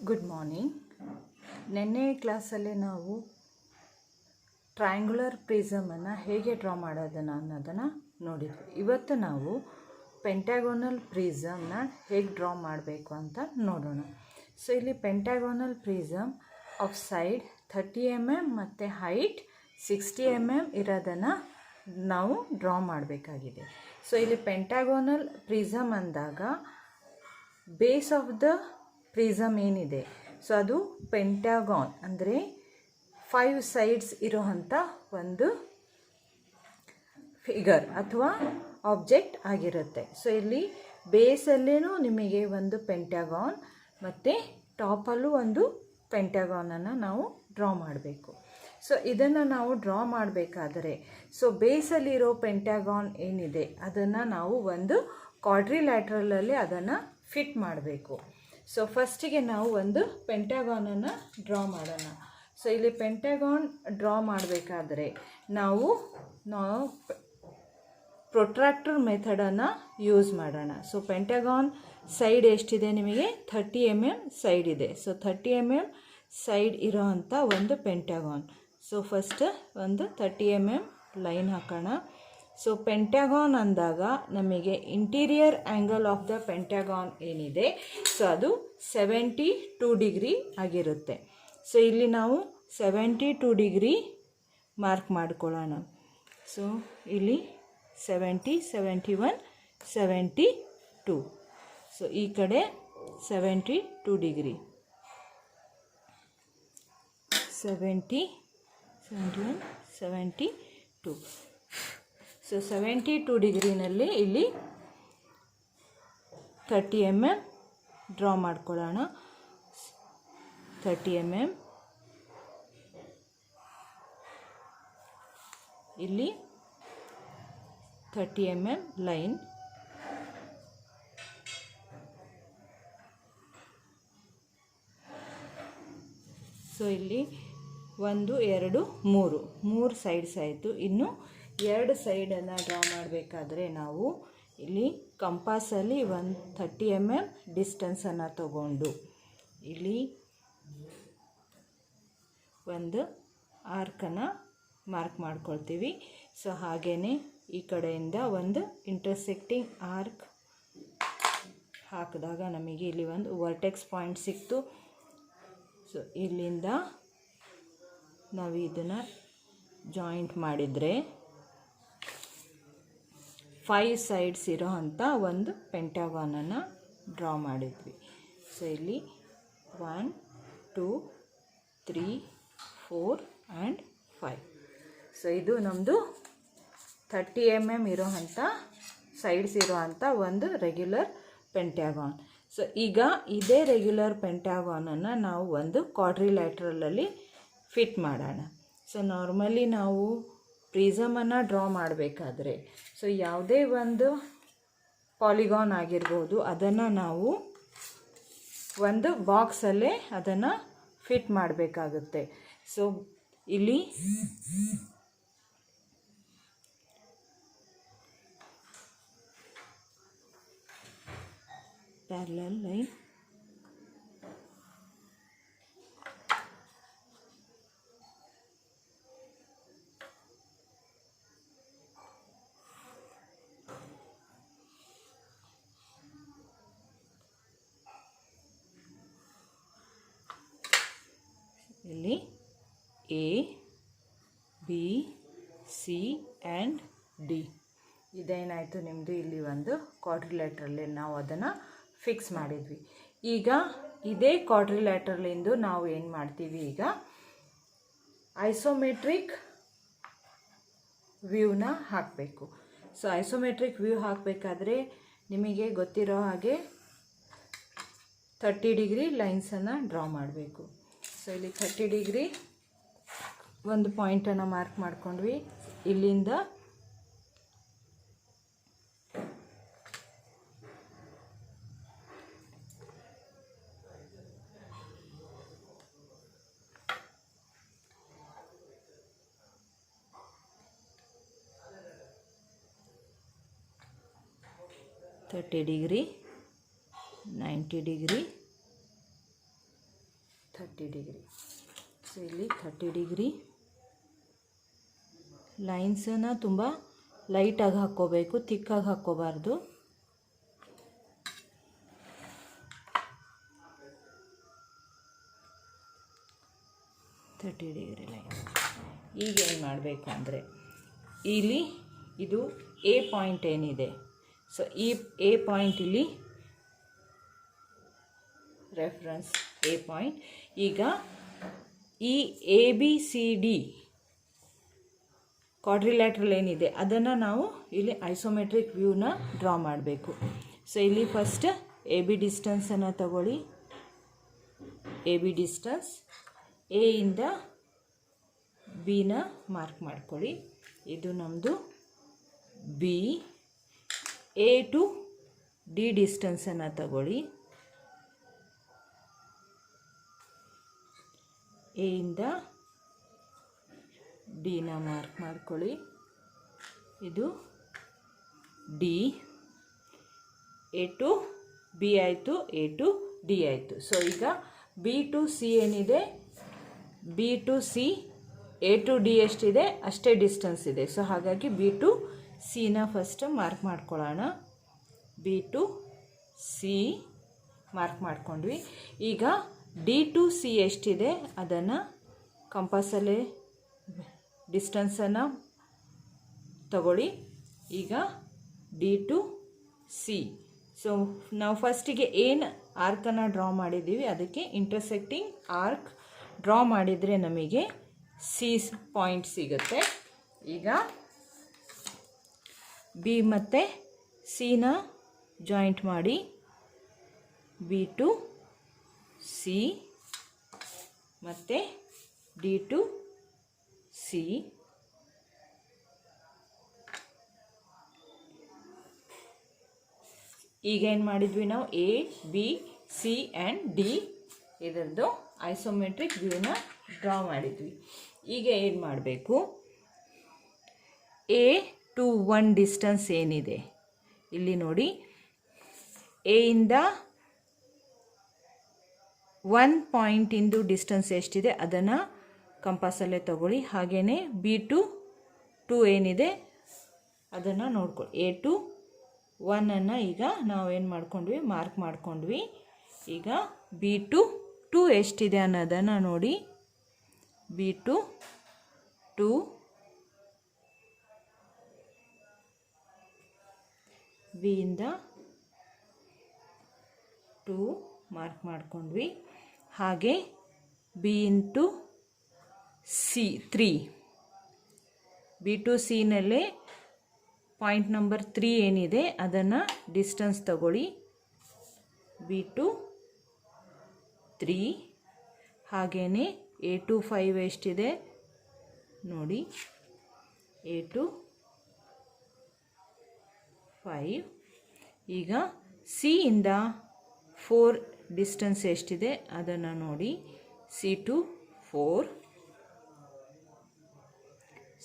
Good morning. ನೆನ್ನೆ ಕ್ಲಾಸಲ್ಲಿ ನಾವು ಟ್ರಯಾಂಗ್ಯುಲರ್ ಪ್ರಿಸಮನ್ನು ಹೇಗೆ ಡ್ರಾ ಮಾಡೋದನ್ನು ಅನ್ನೋದನ್ನು ನೋಡಿದ್ವಿ. ಇವತ್ತು ನಾವು ಪೆಂಟಾಗೋನಲ್ ಪ್ರಿಸಮ್ನ ಹೇಗೆ ಡ್ರಾ ಮಾಡಬೇಕು ಅಂತ ನೋಡೋಣ. ಸೊ ಇಲ್ಲಿ pentagonal prism of side 30 mm ಮತ್ತು ಹೈಟ್ 60 mm ಇರೋದನ್ನು ನಾವು ಡ್ರಾ ಮಾಡಬೇಕಾಗಿದೆ. ಸೊ ಇಲ್ಲಿ ಪೆಂಟಾಗೋನಲ್ ಪ್ರಿಸಮ್ ಅಂದಾಗ ಬೇಸ್ ಆಫ್ ದ ಪ್ರಿಸಮ್ ಏನಿದೆ, ಸೊ ಅದು ಪೆಂಟಾಗಾನ್ ಅಂದರೆ 5 ಸೈಡ್ಸ್ ಇರೋವಂಥ ಒಂದು ಫಿಗರ್ ಅಥವಾ ಆಬ್ಜೆಕ್ಟ್ ಆಗಿರುತ್ತೆ. ಸೊ ಇಲ್ಲಿ ಬೇಸಲ್ಲೇನೂ ನಿಮಗೆ ಒಂದು ಪೆಂಟಾಗಾನ್ ಮತ್ತು ಟಾಪಲ್ಲೂ ಒಂದು ಪೆಂಟಾಗಾನನ್ನು ನಾವು ಡ್ರಾ ಮಾಡಬೇಕು. ಸೊ ಇದನ್ನು ನಾವು ಡ್ರಾ ಮಾಡಬೇಕಾದರೆ ಸೊ ಬೇಸಲ್ಲಿರೋ ಪೆಂಟಾಗಾನ್ ಏನಿದೆ ಅದನ್ನು ನಾವು ಒಂದು ಕ್ವಾಡ್ರಿಲ್ಯಾಟ್ರಲಲ್ಲಿ ಅದನ್ನು ಫಿಟ್ ಮಾಡಬೇಕು. ಸೊ ಫಸ್ಟಿಗೆ ನಾವು ಒಂದು ಪೆಂಟಾಗಾನನ್ನು ಡ್ರಾ ಮಾಡೋಣ. ಸೊ ಇಲ್ಲಿ ಪೆಂಟಾಗಾನ್ ಡ್ರಾ ಮಾಡಬೇಕಾದ್ರೆ ನಾವು ಪ್ರೊಟ್ರಾಕ್ಟರ್ ಮೆಥಡನ್ನು ಯೂಸ್ ಮಾಡೋಣ. ಸೊ ಪೆಂಟಾಗಾನ್ ಸೈಡ್ ಎಷ್ಟಿದೆ ನಿಮಗೆ 30 mm ಸೈಡ್ ಇದೆ. ಸೊ 30 mm ಸೈಡ್ ಇರೋ ಅಂಥ ಒಂದು ಪೆಂಟಾಗಾನ್. ಸೊ ಫಸ್ಟ್ ಒಂದು 30 mm ಲೈನ್ ಹಾಕೋಣ. ಸೊ ಪೆಂಟಾಗಾನ್ ಅಂದಾಗ ನಮಗೆ ಇಂಟೀರಿಯರ್ ಆ್ಯಂಗಲ್ ಆಫ್ ದ ಪೆಂಟಾಗಾನ್ ಏನಿದೆ ಸೊ ಅದು 72 ಡಿಗ್ರಿ ಆಗಿರುತ್ತೆ. ಸೊ ಇಲ್ಲಿ ನಾವು 72 ಡಿಗ್ರಿ ಮಾರ್ಕ್ ಮಾಡ್ಕೊಳ್ಳೋಣ. ಸೊ ಇಲ್ಲಿ 70, 71, 72. ಸೊ ಈ ಕಡೆ 72 ಡಿಗ್ರಿ, 70, 71, 72. ಸೊ 72 ಡಿಗ್ರಿನಲ್ಲಿ ಇಲ್ಲಿ 30 mm ಡ್ರಾ ಮಾಡ್ಕೊಳ್ಳೋಣ. 30 mm ಇಲ್ಲಿ 30 mm ಲೈನ್. ಸೊ ಇಲ್ಲಿ 1, 2, 3 ಸೈಡ್ಸ್ ಆಯಿತು. ಇನ್ನು 2 ಸೈಡನ್ನು ಡ್ರಾ ಮಾಡಬೇಕಾದ್ರೆ ನಾವು ಇಲ್ಲಿ ಕಂಪಾಸಲ್ಲಿ 30 mm ಡಿಸ್ಟೆನ್ಸನ್ನು ತಗೊಂಡು ಇಲ್ಲಿ ಒಂದು ಆರ್ಕನ್ನು ಮಾರ್ಕ್ ಮಾಡ್ಕೊಳ್ತೀವಿ. ಸೊ ಹಾಗೆಯೇ ಈ ಕಡೆಯಿಂದ ಒಂದು ಇಂಟರ್ಸೆಕ್ಟಿಂಗ್ ಆರ್ಕ್ ಹಾಕಿದಾಗ ನಮಗೆ ಇಲ್ಲಿ ಒಂದು ವರ್ಟೆಕ್ಸ್ ಪಾಯಿಂಟ್ ಸಿಕ್ತು. ಸೊ ಇಲ್ಲಿಂದ ನಾವು ಇದನ್ನು ಜಾಯಿಂಟ್ ಮಾಡಿದರೆ 5 ಸೈಡ್ಸ್ ಇರೋ ಅಂಥ ಒಂದು ಪೆಂಟಾಗಾನನ್ನು ಡ್ರಾ ಮಾಡಿದ್ವಿ. ಸೊ ಇಲ್ಲಿ 1, 2, 3, 4 ಆ್ಯಂಡ್ 5. ಸೊ ಇದು ನಮ್ಮದು 30 mm ಇರೋ ಅಂಥ ಸೈಡ್ಸ್ ಇರೋ ಅಂಥ ಒಂದು ರೆಗ್ಯುಲರ್ ಪೆಂಟಾಗಾನ್. ಸೊ ಈಗ ಇದೇ ರೆಗ್ಯುಲರ್ ಪೆಂಟಾಗಾನನ್ನು ನಾವು ಒಂದು ಕ್ವಾಡ್ರಿಲ್ಯಾಟ್ರಲಲ್ಲಿ ಫಿಟ್ ಮಾಡೋಣ. ಸೊ ನಾರ್ಮಲಿ ನಾವು ಪ್ರಿಸಮನ್ನು ಡ್ರಾ ಮಾಡಬೇಕಾದ್ರೆ ಸೊ ಯಾವುದೇ ಒಂದು ಪಾಲಿಗಾನ್ ಆಗಿರ್ಬೋದು ಅದನ್ನು ನಾವು ಒಂದು ಬಾಕ್ಸಲ್ಲೇ ಅದನ್ನು ಫಿಟ್ ಮಾಡಬೇಕಾಗುತ್ತೆ. ಸೊ ಇಲ್ಲಿ ಪ್ಯಾರಲಲ್ ಲೈನ್, ಇಲ್ಲಿ A, B, C and D ಇದೇನಾಯಿತು ನಿಮ್ಮದು ಇಲ್ಲಿ ಒಂದು ಕ್ವಾಡ್ರಿಲ್ಯಾಟ್ರಲ್ಲಿ ನಾವು ಅದನ್ನು ಫಿಕ್ಸ್ ಮಾಡಿದ್ವಿ. ಈಗ ಇದೇ ಕ್ವಾಡ್ರಿಲ್ಯಾಟ್ರಲಿಂದು ನಾವು ಏನು ಮಾಡ್ತೀವಿ, ಈಗ ಐಸೋಮೆಟ್ರಿಕ್ ವ್ಯೂನ ಹಾಕಬೇಕು. ಸೊ ಐಸೋಮೆಟ್ರಿಕ್ ವ್ಯೂ ಹಾಕಬೇಕಾದ್ರೆ ನಿಮಗೆ ಗೊತ್ತಿರೋ ಹಾಗೆ 30 ಡಿಗ್ರಿ ಲೈನ್ಸನ್ನು ಡ್ರಾ ಮಾಡಬೇಕು. ಸೊ ಇಲ್ಲಿ 30 ಡಿಗ್ರಿ ಒಂದು ಪಾಯಿಂಟನ್ನು ಮಾರ್ಕ್ ಮಾಡ್ಕೊಂಡ್ವಿ. ಇಲ್ಲಿಂದ $30 degree, 90 degree, 30 ಡಿಗ್ರಿ. ಸೊ ಇಲ್ಲಿ 30 ಡಿಗ್ರಿ ಲೈನ್ಸನ್ನು ತುಂಬ ಲೈಟಾಗಿ ಹಾಕ್ಕೋಬೇಕು, ತಿಕ್ಕಾಗಿ ಹಾಕ್ಕೋಬಾರ್ದು. Thirty degree line. ಈಗ ಏನು ಮಾಡಬೇಕು ಅಂದರೆ ಇಲ್ಲಿ ಇದು ಎ ಪಾಯಿಂಟ್ ಏನಿದೆ, ಸೊ ಈ ಎ ಪಾಯಿಂಟ್ ಇಲ್ಲಿ ರೆಫರೆನ್ಸ್ ಎ ಪಾಯಿಂಟ್. ಈಗ ಈ A B C D quadrilateral ಏನಿದೆ ಅದನ್ನು ನಾವು ಇಲ್ಲಿ ಐಸೋಮೆಟ್ರಿಕ್ ವ್ಯೂನ ಡ್ರಾ ಮಾಡಬೇಕು. ಸೊ ಇಲ್ಲಿ ಫಸ್ಟ್ ಎ ಬಿ ಡಿಸ್ಟೆನ್ಸನ್ನು ತಗೊಳ್ಳಿ. ಎ ಬಿ ಡಿಸ್ಟೆನ್ಸ್ ಎ ಇಂದ ಬಿನ ಮಾರ್ಕ್ ಮಾಡ್ಕೊಳ್ಳಿ. ಇದು ನಮ್ಮದು ಬಿ. ಎ ಟು ಡಿ ಡಿಸ್ಟೆನ್ಸನ್ನು ತಗೊಳ್ಳಿ. ಎ ಇಂದ ಡಿನ ಮಾರ್ಕ್ ಮಾಡ್ಕೊಳ್ಳಿ. ಇದು ಡಿ. ಎ ಟು ಬಿ ಆಯಿತು, ಎ ಟು ಡಿ ಆಯಿತು. ಸೊ ಈಗ ಬಿ ಟು ಸಿ ಏನಿದೆ, B to C A to D ಎಷ್ಟಿದೆ ಅಷ್ಟೇ ಡಿಸ್ಟೆನ್ಸ್ ಇದೆ. ಸೊ ಹಾಗಾಗಿ ಬಿ ಟು ಸಿನ ಫಸ್ಟ್ ಮಾರ್ಕ್ ಮಾಡ್ಕೊಳ್ಳೋಣ. ಬಿ ಟು ಸಿ ಮಾರ್ಕ್ ಮಾಡ್ಕೊಂಡ್ವಿ. ಈಗ ಡಿ ಟು ಸಿ ಎಷ್ಟಿದೆ ಅದನ್ನು ಕಂಪಾಸಲ್ಲೇ ಡಿಸ್ಟೆನ್ಸನ್ನು ತಗೊಳ್ಳಿ. ಈಗ ಡಿ ಟು ಸಿ. ಸೊ ನಾವು ಫಸ್ಟಿಗೆ ಏನು ಆರ್ಕನ್ನು ಡ್ರಾ ಮಾಡಿದ್ದೀವಿ ಅದಕ್ಕೆ ಇಂಟರ್ಸೆಕ್ಟಿಂಗ್ ಆರ್ಕ್ ಡ್ರಾ ಮಾಡಿದರೆ ನಮಗೆ ಸಿ ಪಾಯಿಂಟ್ ಸಿಗುತ್ತೆ. ಈಗ ಬಿ ಮತ್ತು ಸಿನ ಜಾಯಿಂಟ್ ಮಾಡಿ ಬಿ ಟು ಸಿ ಮತ್ತು ಡಿ ಟು ಸಿ. ಈಗ ಏನು ಮಾಡಿದ್ವಿ ನಾವು A B C and D ಇದರದ್ದು ಐಸೋಮೆಟ್ರಿಕ್ ವ್ಯೂನ ಡ್ರಾ ಮಾಡಿದ್ವಿ. ಈಗ ಏನು ಮಾಡಬೇಕು, ಎ ಟು 1 ಡಿಸ್ಟೆನ್ಸ್ ಏನಿದೆ ಇಲ್ಲಿ ನೋಡಿ, ಎ ಇಂದ 1 ಪಾಯಿಂಟಿಂದು ಡಿಸ್ಟೆನ್ಸ್ ಎಷ್ಟಿದೆ ಅದನ್ನು ಕಂಪಾಸಲ್ಲೇ ತಗೊಳ್ಳಿ. ಹಾಗೆಯೇ ಬಿ ಟು 2 ಏನಿದೆ ಅದನ್ನು ನೋಡ್ಕೊಳ್ಳಿ. ಎ ಟು 1 ಈಗ ನಾವೇನು ಮಾಡ್ಕೊಂಡ್ವಿ, ಮಾರ್ಕ್ ಮಾಡ್ಕೊಂಡ್ವಿ. ಈಗ ಬಿ ಟು 2 ಎಷ್ಟಿದೆ ಅನ್ನೋದನ್ನು ನೋಡಿ. ಬಿ ಟು 2, ಬಿಯಿಂದ 2 ಮಾರ್ಕ್ ಮಾಡ್ಕೊಂಡ್ವಿ. ಹಾಗೆ B into C 3, B to ಸಿನಲ್ಲೇ ಪಾಯಿಂಟ್ ನಂಬರ್ 3 ಏನಿದೆ ಅದನ್ನು ಡಿಸ್ಟೆನ್ಸ್ ತಗೊಳ್ಳಿ. B to 3. ಹಾಗೆಯೇ ಎ ಟು 5 ಎಷ್ಟಿದೆ ನೋಡಿ, ಎ ಟು 5. ಈಗ ಸಿ ಇಂದ 4 ಡಿಸ್ಟೆನ್ಸ್ ಎಷ್ಟಿದೆ ಅದನ್ನು ನೋಡಿ. C to 4,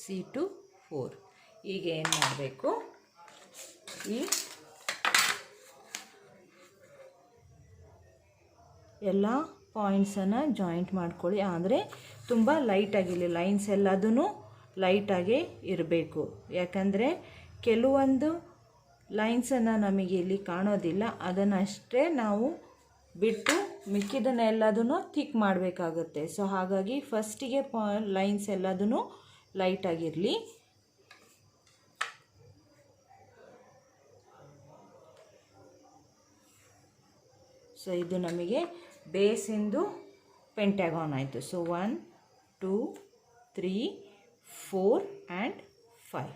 C to 4. ಈಗ ಏನು ಮಾಡಬೇಕು, ಈ ಎಲ್ಲ ಪಾಯಿಂಟ್ಸನ್ನು ಜಾಯಿಂಟ್ ಮಾಡ್ಕೊಳ್ಳಿ. ಅಂದರೆ ತುಂಬ ಲೈಟಾಗಿರಲಿ, ಲೈನ್ಸ್ ಎಲ್ಲದೂ ಲೈಟಾಗೇ ಇರಬೇಕು. ಯಾಕಂದರೆ ಕೆಲವೊಂದು ಲೈನ್ಸನ್ನು ನಮಗೆ ಇಲ್ಲಿ ಕಾಣೋದಿಲ್ಲ, ಅದನ್ನಷ್ಟೇ ನಾವು ಬಿಟ್ಟು ಮಿಕ್ಕಿದ್ದನ್ನು ಎಲ್ಲದೂ ಥಿಕ್ ಮಾಡಬೇಕಾಗುತ್ತೆ. ಸೊ ಹಾಗಾಗಿ ಫಸ್ಟಿಗೆ ಲೈನ್ಸ್ ಎಲ್ಲದೂ ಲೈಟಾಗಿರಲಿ. ಸೊ ಇದು ನಮಗೆ ಬೇಸಿಂದು ಪೆಂಟಗಾನ್ ಆಯಿತು. So 1 2 3 4 and 5.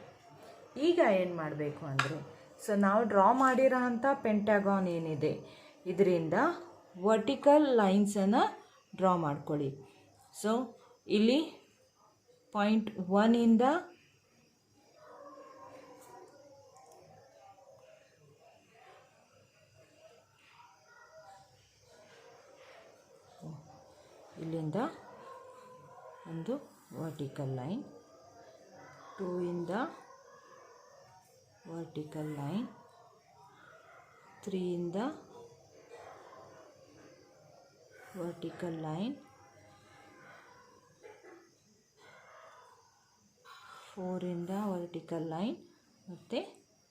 ಈಗ ಏನು ಮಾಡಬೇಕು ಅಂದರೆ, ಸೊ ನಾವು ಡ್ರಾ ಮಾಡಿರೋ ಅಂಥ ಪೆಂಟಗಾನ್ ಏನಿದೆ ಇದರಿಂದ ವರ್ಟಿಕಲ್ ಲೈನ್ಸನ್ನು ಡ್ರಾ ಮಾಡ್ಕೊಳ್ಳಿ. ಸೊ ಇಲ್ಲಿ ಪಾಯಿಂಟ್ 1 ಇಂದ ಇಲ್ಲಿಂದ ಒಂದು ವರ್ಟಿಕಲ್ ಲೈನ್, 2 ಇಂದ ವರ್ಟಿಕಲ್ ಲೈನ್, 3 ಇಂದ ವರ್ಟಿಕಲ್ ಲೈನ್, 4 ವರ್ಟಿಕಲ್ ಲೈನ್ ಮತ್ತು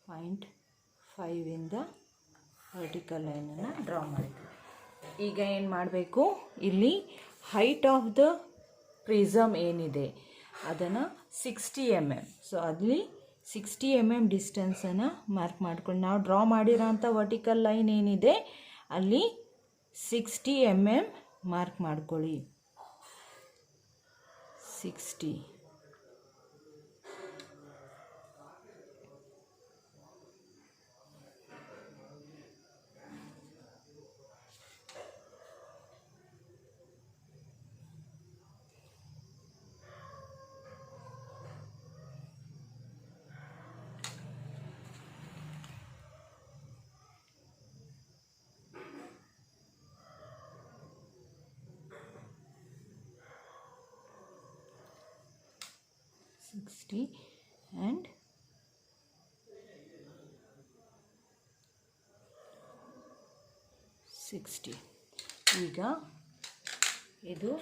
0.5 ವರ್ಟಿಕಲ್ ಲೈನನ್ನು ಡ್ರಾ ಮಾಡಿದ್ವಿ. ಈಗ ಏನು ಮಾಡಬೇಕು, ಇಲ್ಲಿ ಹೈಟ್ ಆಫ್ ದ ಪ್ರಿಸಮ್ ಏನಿದೆ ಅದನ್ನು 60 mm, ಸೊ ಅಲ್ಲಿ 60 mm ಡಿಸ್ಟೆನ್ಸನ್ನು ಮಾರ್ಕ್ ಮಾಡ್ಕೊಂಡು ನಾವು ಡ್ರಾ ಮಾಡಿರೋಂಥ ವರ್ಟಿಕಲ್ ಲೈನ್ ಏನಿದೆ ಅಲ್ಲಿ 60 mm ಮಾರ್ಕ್ ಮಾಡ್ಕೊಳ್ಳಿ. 60. and 60. ಈಗ ಇದು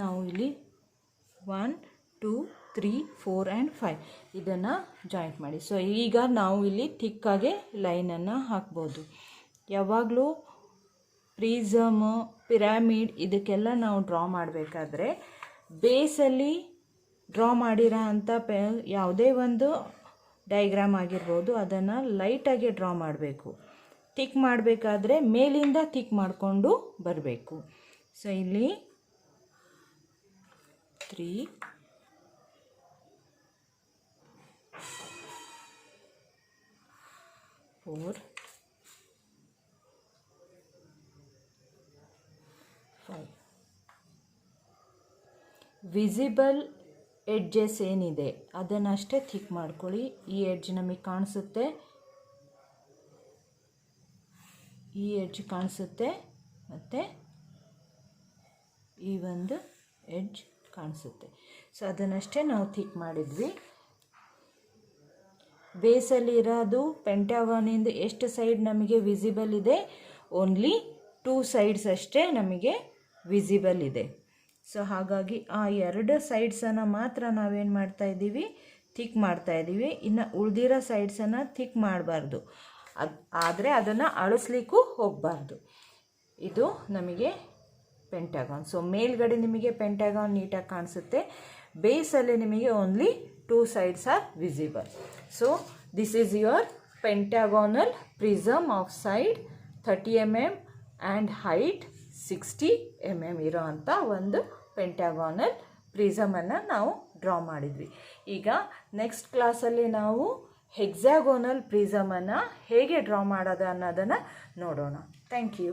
ನಾವು ಇಲ್ಲಿ 1 2 3 4 and 5 ಇದನ್ನು ಜಾಯಿಂಟ್ ಮಾಡಿ. ಸೊ ಈಗ ನಾವು ಇಲ್ಲಿ ಥಿಕ್ಕಾಗೆ ಲೈನನ್ನು ಹಾಕ್ಬೋದು. ಯಾವಾಗಲೂ ಪ್ರಿಸಮ್, ಪಿರಾಮಿಡ್ ಇದಕ್ಕೆಲ್ಲ ನಾವು ಡ್ರಾ ಮಾಡಬೇಕಾದ್ರೆ ಬೇಸಲ್ಲಿ ಡ್ರಾ ಮಾಡಿರೋ ಅಂಥ ಯಾವುದೇ ಒಂದು ಡೈಗ್ರಾಮ್ ಆಗಿರ್ಬೋದು ಅದನ್ನು ಲೈಟಾಗಿ ಡ್ರಾ ಮಾಡಬೇಕು. ಥಿಕ್ ಮಾಡಬೇಕಾದ್ರೆ ಮೇಲಿಂದ ಥಿಕ್ ಮಾಡಿಕೊಂಡು ಬರಬೇಕು. ಸೊ ಇಲ್ಲಿ 3 4 5 ವಿಸಿಬಲ್ ಎಡ್ಜಸ್ ಏನಿದೆ ಅದನ್ನಷ್ಟೇ ಥಿಕ್ ಮಾಡ್ಕೊಳ್ಳಿ. ಈ ಎಡ್ಜ್ ನಮಗೆ ಕಾಣಿಸುತ್ತೆ, ಈ ಎಡ್ಜ್ ಕಾಣಿಸುತ್ತೆ ಮತ್ತು ಈ ಒಂದು ಎಡ್ಜ್ ಕಾಣಿಸುತ್ತೆ. ಸೊ ಅದನ್ನಷ್ಟೇ ನಾವು ಥಿಕ್ ಮಾಡಿದ್ವಿ. ಬೇಸಲ್ಲಿ ಇರೋದು ಪೆಂಟಾಗಾನಿಂದ ಎಷ್ಟು ಸೈಡ್ ನಮಗೆ ವಿಸಿಬಲ್ ಇದೆ, ಓನ್ಲಿ 2 ಸೈಡ್ಸ್ ಅಷ್ಟೇ ನಮಗೆ ವಿಸಿಬಲ್ ಇದೆ. ಸೊ ಹಾಗಾಗಿ ಆ 2 ಸೈಡ್ಸನ್ನು ಮಾತ್ರ ನಾವೇನು ಮಾಡ್ತಾಯಿದ್ದೀವಿ, ಥಿಕ್ ಮಾಡ್ತಾಯಿದ್ದೀವಿ. ಇನ್ನು ಉಳಿದಿರೋ ಸೈಡ್ಸನ್ನು ಥಿಕ್ ಮಾಡಬಾರ್ದು, ಆದರೆ ಅದನ್ನು ಅಳಿಸ್ಲಿಕ್ಕೂ ಹೋಗಬಾರ್ದು. ಇದು ನಮಗೆ ಪೆಂಟಾಗಾನ್. ಸೊ ಮೇಲ್ಗಡೆ ನಿಮಗೆ ಪೆಂಟಾಗಾನ್ ನೀಟಾಗಿ ಕಾಣಿಸುತ್ತೆ, ಬೇಸಲ್ಲಿ ನಿಮಗೆ only 2 sides are visible. So this is your pentagonal prism of side 30 mm and height 60 mm ಇರೋ ಅಂಥ ಒಂದು ಪೆಂಟಾಗೋನಲ್ ಪ್ರಿಸಮನ್ನು ನಾವು ಡ್ರಾ ಮಾಡಿದ್ವಿ. ಈಗ ನೆಕ್ಸ್ಟ್ ಕ್ಲಾಸಲ್ಲಿ ನಾವು ಹೆಕ್ಸಾಗೋನಲ್ ಪ್ರಿಸಮನ್ನು ಹೇಗೆ ಡ್ರಾ ಮಾಡೋದು ಅನ್ನೋದನ್ನು ನೋಡೋಣ. Thank you.